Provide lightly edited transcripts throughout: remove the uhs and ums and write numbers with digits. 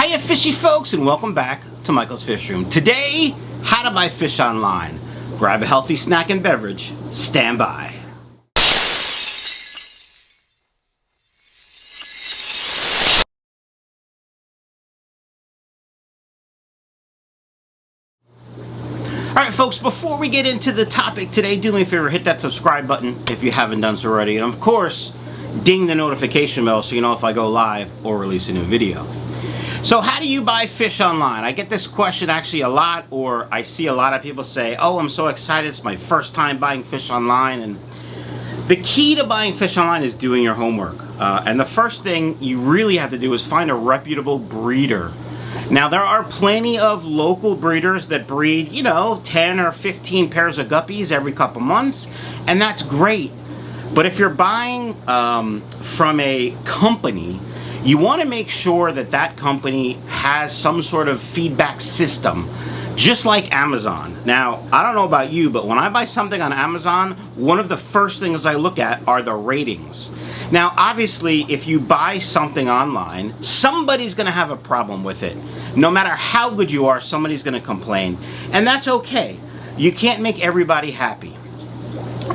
Hiya fishy folks, and welcome back to Michael's Fish Room. Today, how to buy fish online. Grab a healthy snack and beverage. Stand by. Alright folks, before we get into the topic today, do me a favor, hit that subscribe button if you haven't done so already. And of course, ding the notification bell so you know if I go live or release a new video. So how do you buy fish online? I get this question actually a lot, or I see a lot of people say, oh, I'm so excited, it's my first time buying fish online. And the key to buying fish online is doing your homework. And the first thing you really have to do is find a reputable breeder. Now there are plenty of local breeders that breed, 10 or 15 pairs of guppies every couple months, and that's great. But if you're buying from a company, you want to make sure that that company has some sort of feedback system, just like Amazon. Now, I don't know about you, but when I buy something on Amazon, one of the first things I look at are the ratings. Now, obviously, if you buy something online, somebody's going to have a problem with it. No matter how good you are, somebody's going to complain. And that's okay. You can't make everybody happy.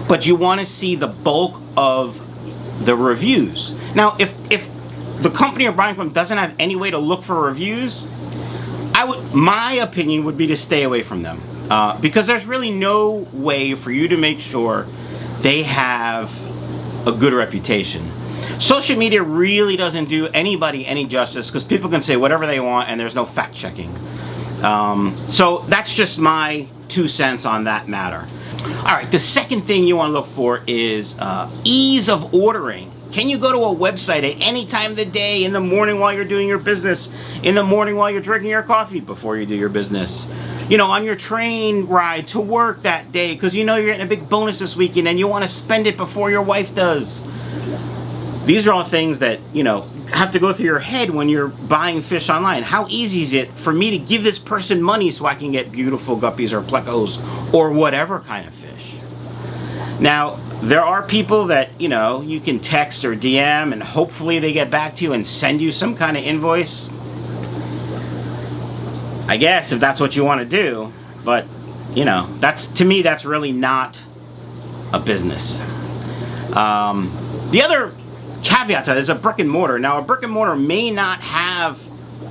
But you want to see the bulk of the reviews. Now, if the company you're buying from doesn't have any way to look for reviews, my opinion would be to stay away from them. Because there's really no way for you to make sure they have a good reputation. Social media really doesn't do anybody any justice because people can say whatever they want and there's no fact checking. So that's just my 2 cents on that matter. Alright, the second thing you want to look for is ease of ordering. Can you go to a website at any time of the day, in the morning while you're doing your business, in the morning while you're drinking your coffee before you do your business, on your train ride to work that day because you're getting a big bonus this weekend and you want to spend it before your wife does. These are all things that, have to go through your head when you're buying fish online. How easy is it for me to give this person money so I can get beautiful guppies or plecos or whatever kind of fish? Now, there are people that, you can text or DM and hopefully they get back to you and send you some kind of invoice. I guess if that's what you want to do, but, to me, that's really not a business. The other caveat to that is a brick and mortar. Now, a brick and mortar may not have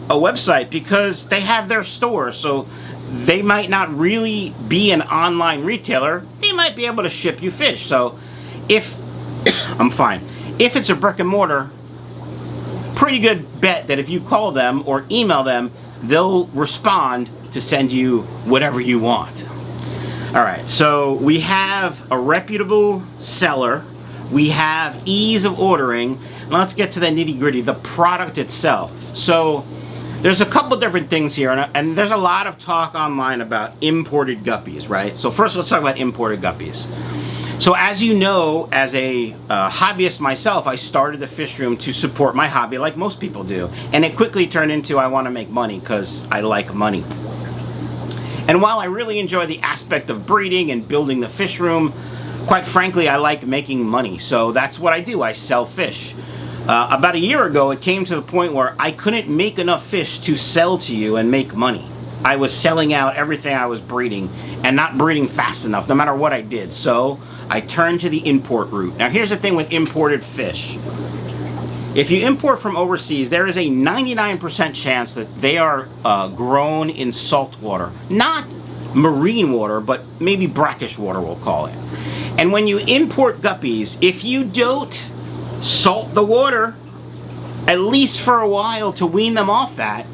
a website because they have their store, so they might not really be an online retailer. They might be able to ship you fish. So if I'm fine. If it's a brick and mortar, pretty good bet that if you call them or email them, they'll respond to send you whatever you want. All right, so we have a reputable seller. We have ease of ordering. Now let's get to the nitty-gritty, the product itself. So there's a couple different things here, and there's a lot of talk online about imported guppies, right? So first let's talk about imported guppies. So as you know, as a hobbyist myself, I started the fish room to support my hobby like most people do. And it quickly turned into I want to make money because I like money. And while I really enjoy the aspect of breeding and building the fish room, quite frankly, I like making money. So that's what I do. I sell fish. About a year ago, it came to the point where I couldn't make enough fish to sell to you and make money. I was selling out everything I was breeding and not breeding fast enough, no matter what I did. So I turned to the import route. Now here's the thing with imported fish. If you import from overseas, there is a 99% chance that they are grown in salt water. Not marine water, but maybe brackish water we'll call it. And when you import guppies, if you don't salt the water, at least for a while to wean them off that,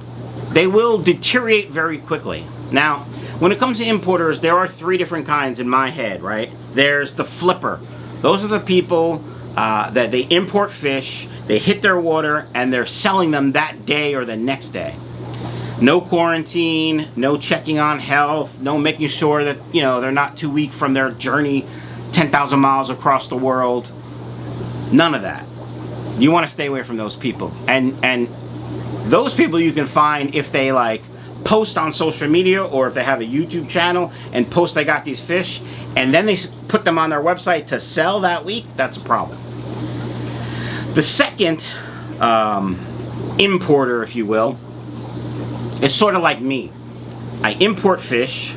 they will deteriorate very quickly. Now, when it comes to importers, there are 3 different kinds in my head, right? There's the flipper. Those are the people that they import fish, they hit their water, and they're selling them that day or the next day. No quarantine, no checking on health, no making sure that, they're not too weak from their journey 10,000 miles across the world. None of that. You want to stay away from those people. And those people you can find if they post on social media or if they have a YouTube channel and post they got these fish and then they put them on their website to sell that week, that's a problem. The second importer, if you will, is sort of like me. I import fish.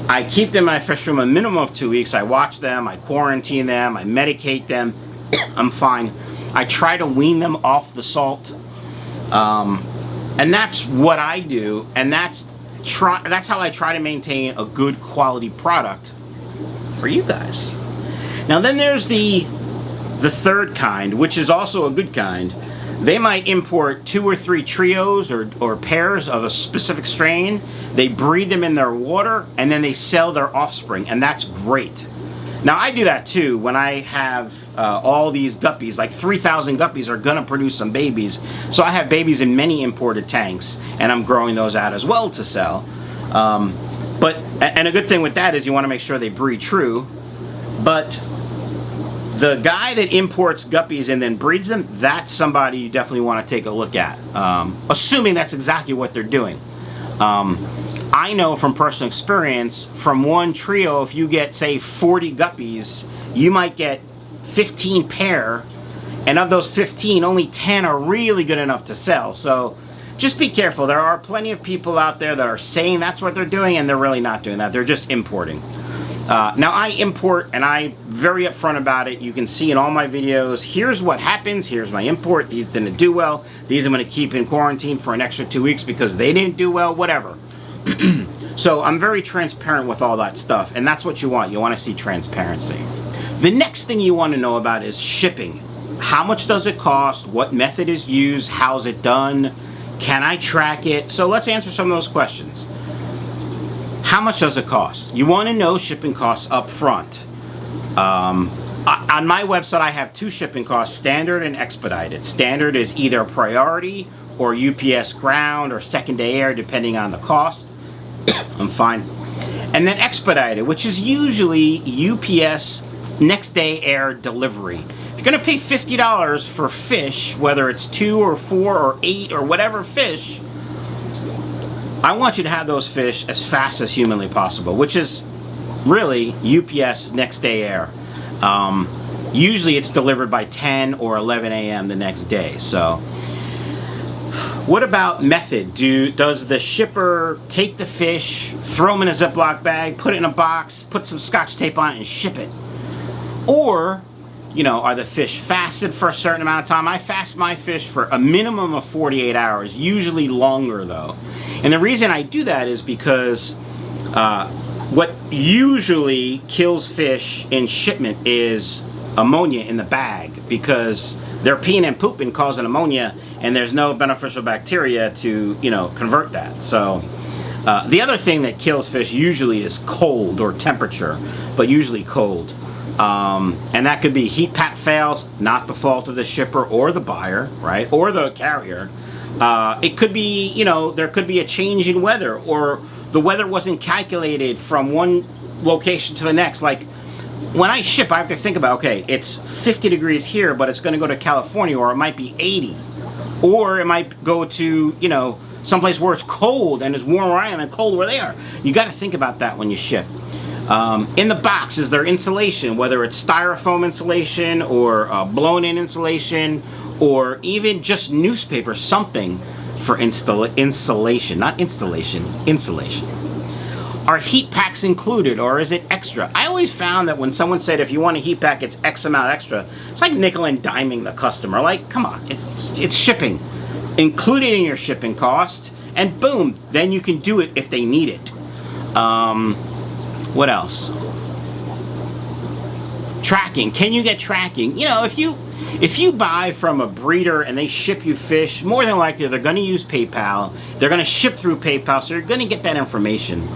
I keep them in my fish room a minimum of 2 weeks. I watch them, I quarantine them, I medicate them. I'm fine. I try to wean them off the salt. And that's what I do, and that's how I try to maintain a good quality product for you guys. Now then there's the third kind, which is also a good kind. They might import 2 or 3 trios or pairs of a specific strain. They breed them in their water, and then they sell their offspring, and that's great. Now I do that too when I have all these guppies, like 3,000 guppies are gonna produce some babies. So I have babies in many imported tanks, and I'm growing those out as well to sell. And a good thing with that is you wanna make sure they breed true. But the guy that imports guppies and then breeds them, that's somebody you definitely wanna take a look at. Assuming that's exactly what they're doing. I know from personal experience, from one trio, if you get, say, 40 guppies, you might get 15 pair, and of those 15, only 10 are really good enough to sell. So just be careful. There are plenty of people out there that are saying that's what they're doing, and they're really not doing that. They're just importing. Now I import, and I'm very upfront about it. You can see in all my videos, here's what happens, here's my import, these didn't do well, these I'm gonna keep in quarantine for an extra 2 weeks because they didn't do well, whatever. So I'm very transparent with all that stuff, and that's what you want. You want to see transparency. The next thing you want to know about is shipping. How much does it cost? What method is used? How's it done? Can I track it? So let's answer some of those questions. How much does it cost? You want to know shipping costs up front. On my website I have 2 shipping costs, standard and expedited. Standard is either priority or UPS ground or second day air, depending on the cost. I'm fine. And then expedited, which is usually UPS next day air delivery. If you're gonna pay $50 for fish, whether it's 2 or 4 or 8 or whatever fish, I want you to have those fish as fast as humanly possible, which is really UPS next day air. Usually it's delivered by 10 or 11 a.m. the next day. So what about method? Does the shipper take the fish, throw them in a Ziploc bag, put it in a box, put some Scotch tape on it, and ship it? Or, you know, are the fish fasted for a certain amount of time? I fast my fish for a minimum of 48 hours, usually longer though. And the reason I do that is because what usually kills fish in shipment is ammonia in the bag, because they're peeing and pooping causing ammonia, and there's no beneficial bacteria to, you know, convert that. So the other thing that kills fish usually is cold or temperature, but usually cold. And that could be heat pack fails, not the fault of the shipper or the buyer, right, or the carrier. It could be, you know, there could be a change in weather, or the weather wasn't calculated from one location to the next. Like when I ship, I have to think about, okay, it's 50 degrees here, but it's going to go to California, or it might be 80. Or it might go to, you know, someplace where it's cold and it's warm where I am and cold where they are. You got to think about that when you ship. In the box, is there insulation, whether it's styrofoam insulation or blown-in insulation, or even just newspaper, something for insulation, not installation, insulation. Are heat packs included, or is it extra? I always found that when someone said if you want a heat pack, it's X amount extra, it's like nickel and diming the customer. Like, come on, it's shipping. Included in your shipping cost, and boom, then you can do it if they need it. What else? Tracking. Can you get tracking? You know, if you buy from a breeder and they ship you fish, more than likely they're going to use PayPal. They're going to ship through PayPal, so you're going to get that information.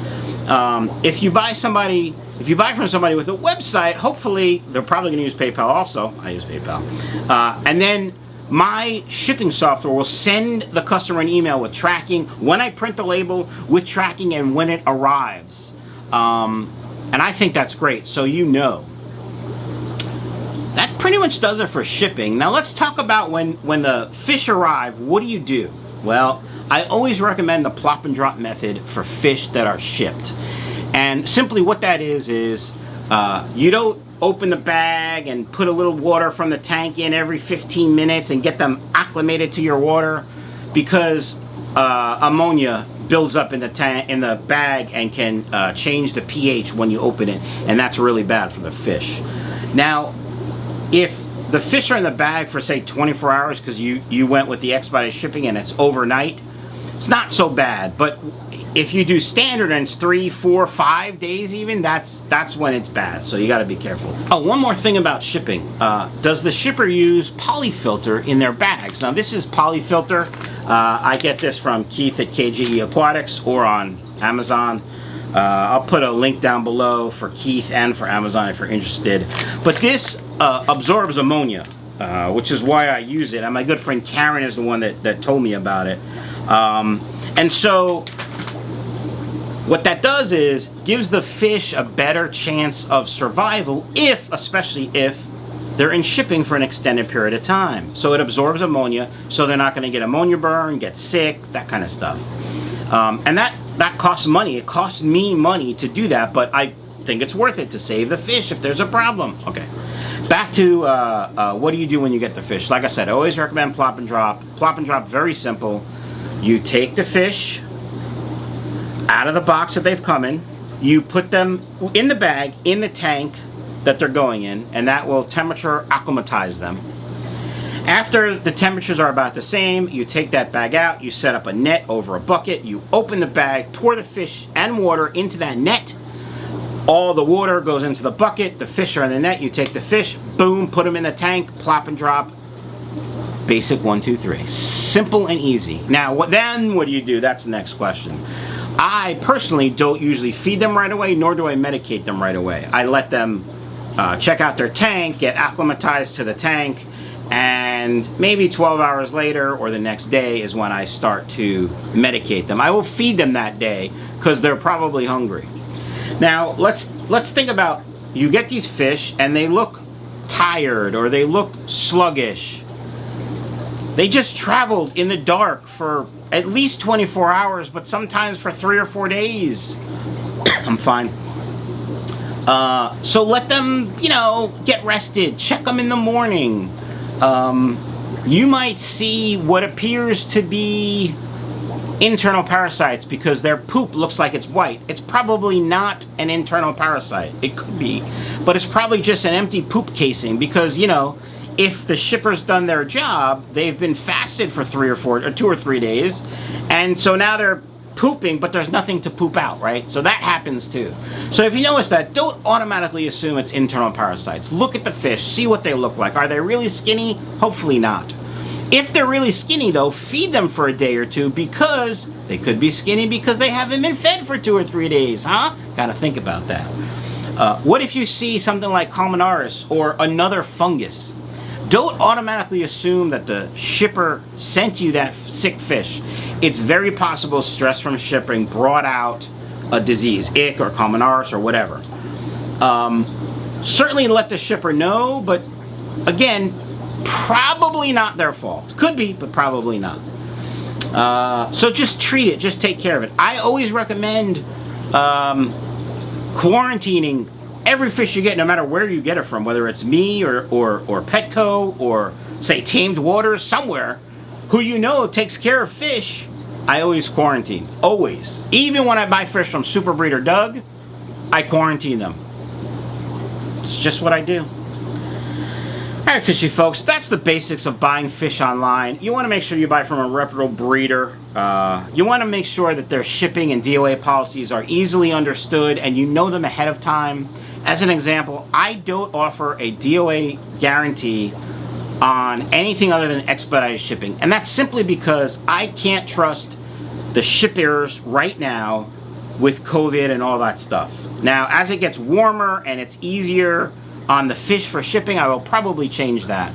If you buy from somebody with a website, hopefully they're probably going to use PayPal also. I use PayPal. And then my shipping software will send the customer an email with tracking, when I print the label, with tracking, and when it arrives. And I think that's great, so you know. That pretty much does it for shipping. Now let's talk about when the fish arrive, what do you do? Well, I always recommend the plop and drop method for fish that are shipped. And simply what that is you don't open the bag and put a little water from the tank in every 15 minutes and get them acclimated to your water, because ammonia builds up in the bag and can change the pH when you open it, and that's really bad for the fish. Now, if the fish are in the bag for say 24 hours because you went with the expedited shipping and it's overnight, it's not so bad. But if you do standard and it's 3, 4, 5 days even, that's when it's bad. So you got to be careful. Oh, one more thing about shipping. Does the shipper use polyfilter in their bags? Now this is polyfilter. I get this from Keith at KJE Aquatics or on Amazon. I'll put a link down below for Keith and for Amazon if you're interested. But this absorbs ammonia, which is why I use it. And my good friend Karen is the one that told me about it. And so what that does is gives the fish a better chance of survival especially if they're in shipping for an extended period of time. So it absorbs ammonia, so they're not going to get ammonia burn, get sick, that kind of stuff. And that costs money. It costs me money to do that, but I think it's worth it to save the fish if there's a problem. Okay, back to what do you do when you get the fish? Like I said, I always recommend plop and drop. Plop and drop, very simple. You take the fish out of the box that they've come in, you put them in the bag, in the tank that they're going in, and that will temperature acclimatize them. After the temperatures are about the same, you take that bag out, you set up a net over a bucket, you open the bag, pour the fish and water into that net. All the water goes into the bucket, the fish are in the net, you take the fish, boom, put them in the tank, plop and drop. Basic 1, 2, 3. Simple and easy. Now, what do you do? That's the next question. I personally don't usually feed them right away, nor do I medicate them right away. I let them check out their tank, get acclimatized to the tank, and maybe 12 hours later or the next day is when I start to medicate them. I will feed them that day because they're probably hungry. Now, let's think about, you get these fish and they look tired or they look sluggish. They just traveled in the dark for at least 24 hours, but sometimes for 3 or 4 days. I'm fine. So let them, get rested. Check them in the morning. You might see what appears to be internal parasites because their poop looks like it's white. It's probably not an internal parasite. It could be, but it's probably just an empty poop casing because, if the shipper's done their job, they've been fasted for 2 or 3 days, and so now they're pooping, but there's nothing to poop out, right? So that happens too. So if you notice that, don't automatically assume it's internal parasites. Look at the fish, see what they look like. Are they really skinny? Hopefully not. If they're really skinny though, feed them for a day or two because they could be skinny because they haven't been fed for 2 or 3 days, huh? Gotta think about that. What if you see something like Colmenares or another fungus? Don't automatically assume that the shipper sent you that sick fish. It's very possible stress from shipping brought out a disease, ick or Colmenares or whatever. Certainly let the shipper know, but again, probably not their fault. Could be, but probably not. So just treat it, just take care of it. I always recommend quarantining every fish you get, no matter where you get it from, whether it's me or Petco or say Tamed Waters, somewhere who takes care of fish. I always quarantine, always. Even when I buy fish from Super Breeder Doug, I quarantine them. It's just what I do. Alright, fishy folks, that's the basics of buying fish online. You want to make sure you buy from a reputable breeder. You want to make sure that their shipping and DOA policies are easily understood and you know them ahead of time. As an example, I don't offer a DOA guarantee on anything other than expedited shipping. And that's simply because I can't trust the shippers right now with COVID and all that stuff. Now, as it gets warmer and it's easier on the fish for shipping, I will probably change that.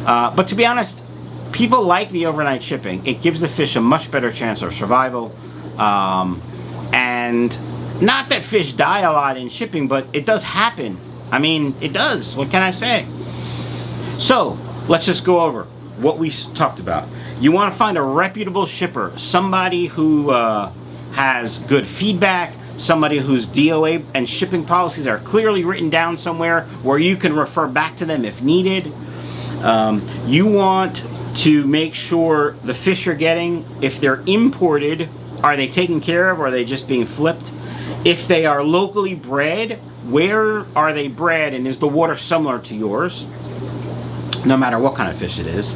But to be honest, people like the overnight shipping. It gives the fish a much better chance of survival. And not that fish die a lot in shipping, but it does happen. I mean, it does. What can I say? So, let's just go over what we talked about. You want to find a reputable shipper, somebody who has good feedback, somebody whose DOA and shipping policies are clearly written down somewhere where you can refer back to them if needed. You want to make sure the fish you're getting, if they're imported, are they taken care of or are they just being flipped? If they are locally bred, where are they bred and is the water similar to yours? No matter what kind of fish it is.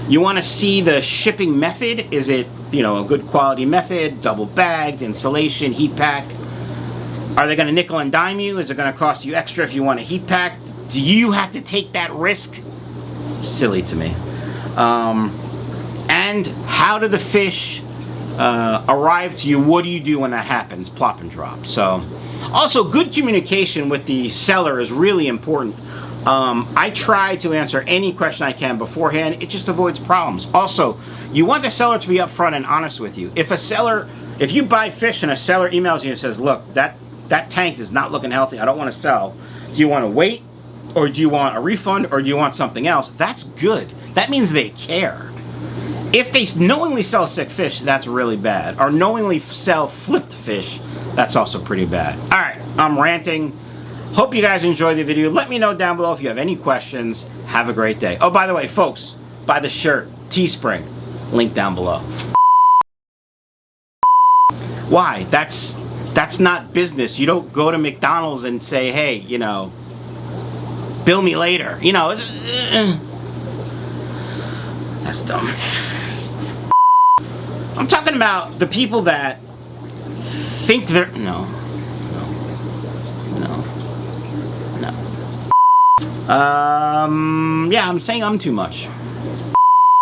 You want to see the shipping method. Is it, you know, a good quality method, double bagged, insulation, heat pack? Are they going to nickel and dime you? Is it going to cost you extra if you want a heat pack? Do you have to take that risk? Silly to me. And how do the fish arrive to you? What do you do when that happens? Plop and drop. So, also good communication with the seller is really important. I try to answer any question I can beforehand. It just avoids problems. Also, you want the seller to be upfront and honest with you. If you buy fish and a seller emails you and says, look, that tank is not looking healthy, I don't want to sell. Do you want to wait? Or do you want a refund? Or do you want something else? That's good. That means they care. If they knowingly sell sick fish, that's really bad. Or knowingly sell flipped fish, that's also pretty bad. All right, I'm ranting. Hope you guys enjoyed the video. Let me know down below if you have any questions. Have a great day. Oh, by the way, folks, buy the shirt, Teespring, link down below. Why? That's not business. You don't go to McDonald's and say, hey, you know, bill me later. You know, that's dumb. I'm talking about the people that think they're... No. Yeah, I'm saying too much.